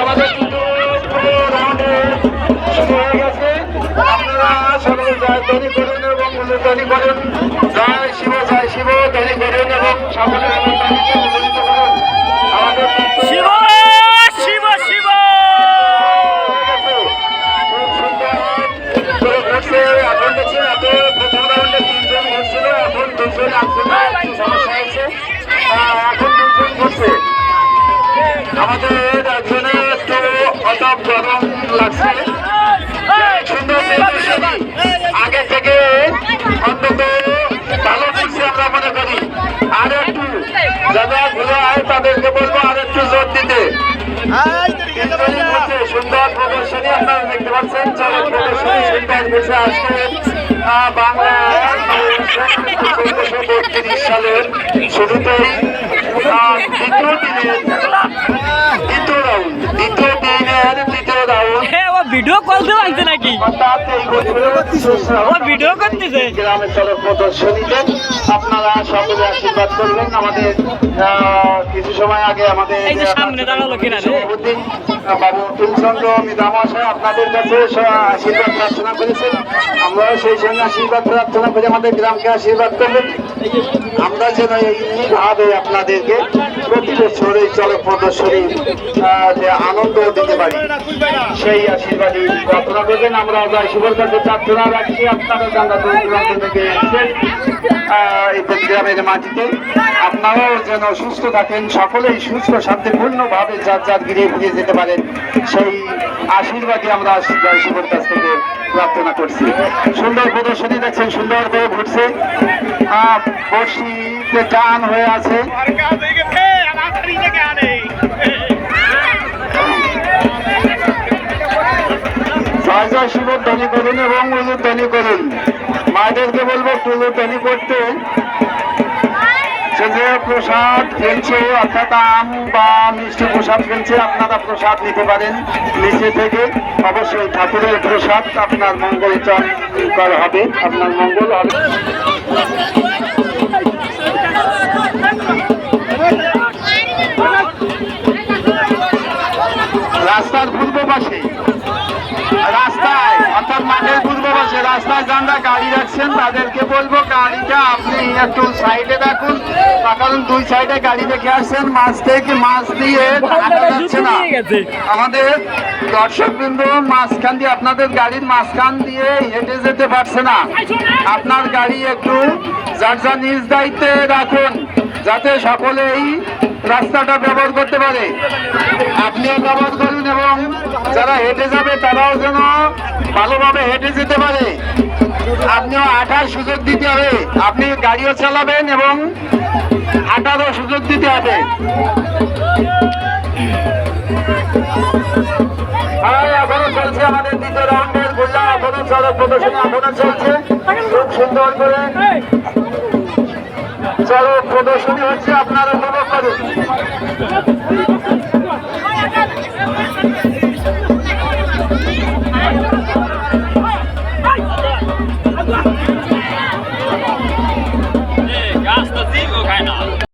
আমাদের কিন্তু রাউন্ডে শুরু হয়ে গেছে। আপনারা সকলে তৈরি করুন এবং তৈরি করুন। জয় শিব তৈরি করুন এবং সকলে আমাদের শিব শিব শিব খুব সুন্দর ঘটছে। এখন দেখছি এত প্রথম রাউন্ডে 3 জন ঘটছিল, এখন 2 জন সমস্যা হয়েছে, এখন 2 জন ঘটছে। আমাদের একজনের একটু অতপ গরম লাগছে। সুন্দর আগে থেকে অন্তত ভালো করছে আমরা মনে করি। আর একটু যারা ঘুরে আয় তাদেরকে বলবো আর একটু জোর দিতে। সুন্দর প্রদর্শনী আপনারা দেখতে পাচ্ছেন। চলো প্রদর্শনী সুন্দর বসে আসছে বাংলা 1432 সালের শুরুতেই দ্বিতীয় রাউন্ড ভিডিও করতে পারছে নাকি ভিডিও করতেছে গ্রামের চলক প্রদর্শনীতে। আপনারা সকলে আশীর্বাদ করবেন। আমাদের কিছু সময় আগে আমাদের সামনে দাঁড়ালো কিনা বাবু তুলচন্দ্র মহাশয় আপনাদের কাছে আশীর্বাদ প্রার্থনা করেছেন। আমরাও সেই সঙ্গে আশীর্বাদ প্রার্থনা করে আমাদের গ্রামকে আশীর্বাদ করবেন। আমরা যেন এইভাবে আপনাদেরকে প্রতি বছর এই চলক প্রদর্শনী যে আনন্দ দিতে পারি সেই আশীর্বাদই প্রার্থনা করবেন। আমরা শিবর কাছে প্রার্থনা রাখছি আপনারা জানা দূর দূরান্ত থেকে এসেছেন এই গ্রামের মাটিতে। আপনারাও যেন সুস্থ থাকেন, সকলেই সুস্থ শান্তিপূর্ণভাবে যার যার গিরে ফিরে যেতে পারেন সেই আশীর্বাদই আমরা শিবর কাছ থেকে প্রার্থনা করছি। সুন্দর প্রদর্শনী দেখছেন, সুন্দর করে ঘুরছে, বর্ষিতে টান হয়ে আছে। জয় জয় শিবর ধ্বনি করুন এবং উলুর ধ্বনি করুন। মায়েদেরকে বলবো উলুর ধ্বনি করতে। সে যে প্রসাদ ফেলছে অর্থাৎ আম বা মিষ্টি প্রসাদ ফেলছে, আপনারা প্রসাদ নিতে পারেন নিচে থেকে। অবশ্যই ঠাকুরের প্রসাদ আপনার মঙ্গল করা হবে, আপনার মঙ্গল হবে। রাস্তার পূর্ব পাশে রাস্তায় অর্থাৎ মাঠের পূর্ব পাশে রাস্তায় যারা গাড়ি রাখছেন তাদেরকে বলবো গাড়িটা আপনি একটু সাইডে রাখুন, কারণ 2 সাইডে গাড়ি রেখে আসছেন, মাছ দিয়ে হাঁটা যাচ্ছে না। আমাদের দর্শকবৃন্দ মাঝখান দিয়ে আপনাদের গাড়ির মাঝখান দিয়ে হেঁটে যেতে পারছে না। আপনার গাড়ি একটু যার যা নিজ দায়িত্বে রাখুন যাতে সকলেই রাস্তাটা ব্যবহার করতে পারে। আপনিও ব্যবহার করুন এবং যারা হেঁটে যাবে তারাও যেন ভালোভাবে হেঁটে যেতে পারে। আপনিও হাঁটার সুযোগ দিতে হবে, আপনি গাড়িও চালাবেন এবং হাঁটারও সুযোগ দিতে হবে। এখনো চলছে আমাদের 2য় রাউন্ডের গোল্লা, এখনো চলক প্রদর্শনী এখনো চলছে। খুব সুন্দর করে চলক প্রদর্শনী হচ্ছে, আপনারা উপভোগ করুন।